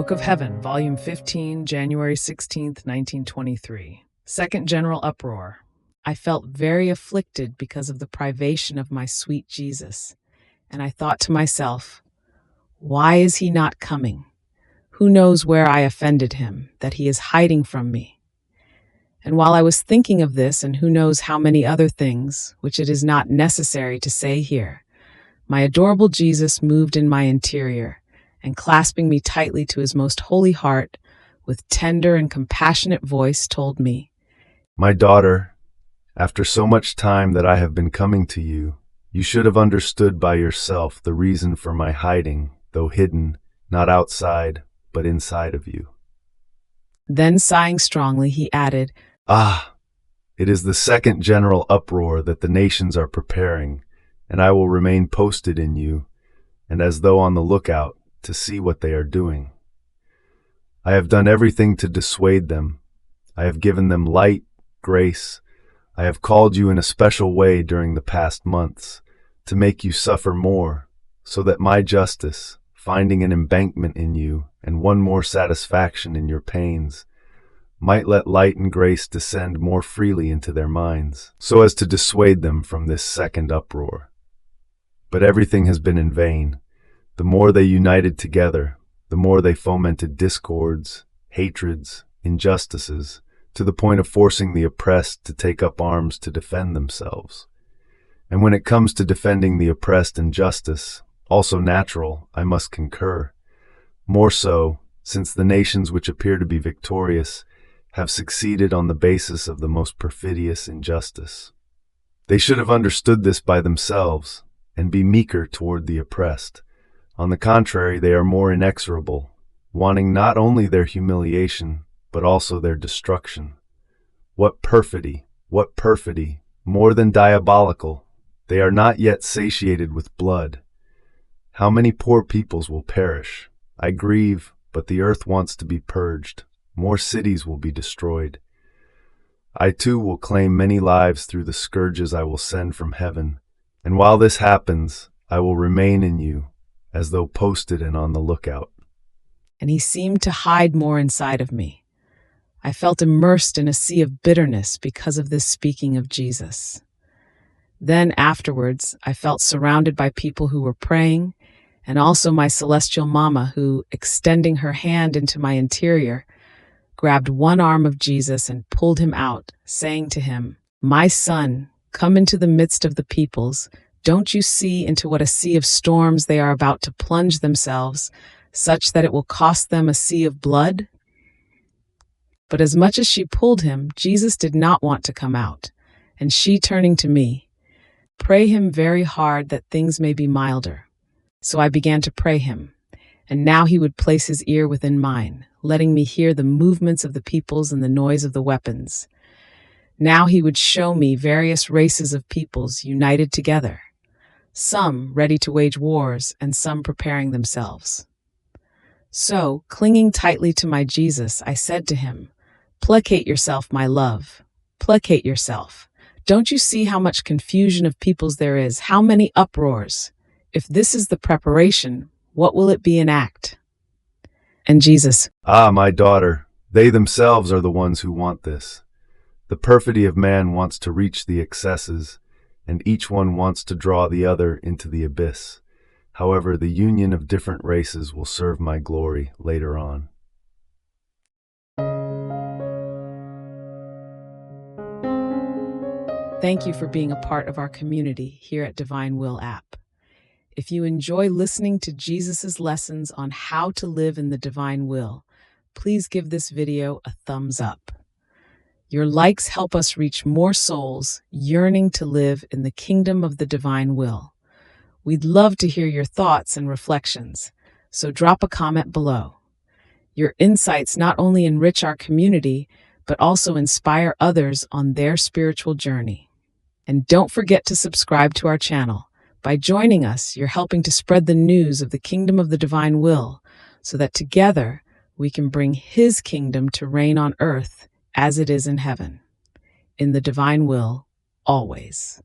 Book of Heaven, Volume 15, January 16th, 1923. Second General Uproar. I felt very afflicted because of the privation of my sweet Jesus, and I thought to myself, why is he not coming? Who knows where I offended him, that he is hiding from me? And while I was thinking of this, and who knows how many other things, which it is not necessary to say here, my adorable Jesus moved in my interior, and clasping me tightly to his most holy heart, with tender and compassionate voice told me, "My daughter, after so much time that I have been coming to you, you should have understood by yourself the reason for my hiding, though hidden, not outside, but inside of you." Then sighing strongly, he added, It is the second general uproar that the nations are preparing, and I will remain posted in you, and as though on the lookout, to see what they are doing. I have done everything to dissuade them. I have given them light, grace. I have called you in a special way during the past months, to make you suffer more, so that my justice, finding an embankment in you, and one more satisfaction in your pains, might let light and grace descend more freely into their minds, so as to dissuade them from this second uproar. But everything has been in vain. The more they united together, the more they fomented discords, hatreds, injustices, to the point of forcing the oppressed to take up arms to defend themselves. And when it comes to defending the oppressed and justice, also natural, I must concur. More so, since the nations which appear to be victorious have succeeded on the basis of the most perfidious injustice. They should have understood this by themselves, and be meeker toward the oppressed. On the contrary, they are more inexorable, wanting not only their humiliation, but also their destruction. What perfidy, more than diabolical! They are not yet satiated with blood. How many poor peoples will perish? I grieve, but the earth wants to be purged. More cities will be destroyed. I too will claim many lives through the scourges I will send from heaven, and while this happens, I will remain in you, as though posted and on the lookout. And he seemed to hide more inside of me. I felt immersed in a sea of bitterness because of this speaking of Jesus. Then afterwards, I felt surrounded by people who were praying, and also my celestial mama who, extending her hand into my interior, grabbed one arm of Jesus and pulled him out, saying to him, "My son, come into the midst of the peoples. Don't you see into what a sea of storms they are about to plunge themselves, such that it will cost them a sea of blood?" But as much as she pulled him, Jesus did not want to come out, and she, turning to me, "Pray him very hard that things may be milder." So I began to pray him, and now he would place his ear within mine, letting me hear the movements of the peoples and the noise of the weapons. Now he would show me various races of peoples united together, some ready to wage wars and some preparing themselves. So, clinging tightly to my Jesus, I said to him, "Placate yourself, my love. Placate yourself. Don't you see how much confusion of peoples there is, how many uproars? If this is the preparation, what will it be in act?" And Jesus, My daughter, they themselves are the ones who want this. The perfidy of man wants to reach the excesses, and each one wants to draw the other into the abyss. However, the union of different races will serve my glory later on. thank you for being a part of our community here at Divine Will app. If you enjoy listening to Jesus's lessons on how to live in the divine will, please give this video a thumbs up. Your likes help us reach more souls yearning to live in the kingdom of the divine will. We'd love to hear your thoughts and reflections, so drop a comment below. Your insights not only enrich our community, but also inspire others on their spiritual journey. And don't forget to subscribe to our channel. By joining us, you're helping to spread the news of the kingdom of the divine will, so that together we can bring his kingdom to reign on earth as it is in heaven. In the divine will, always.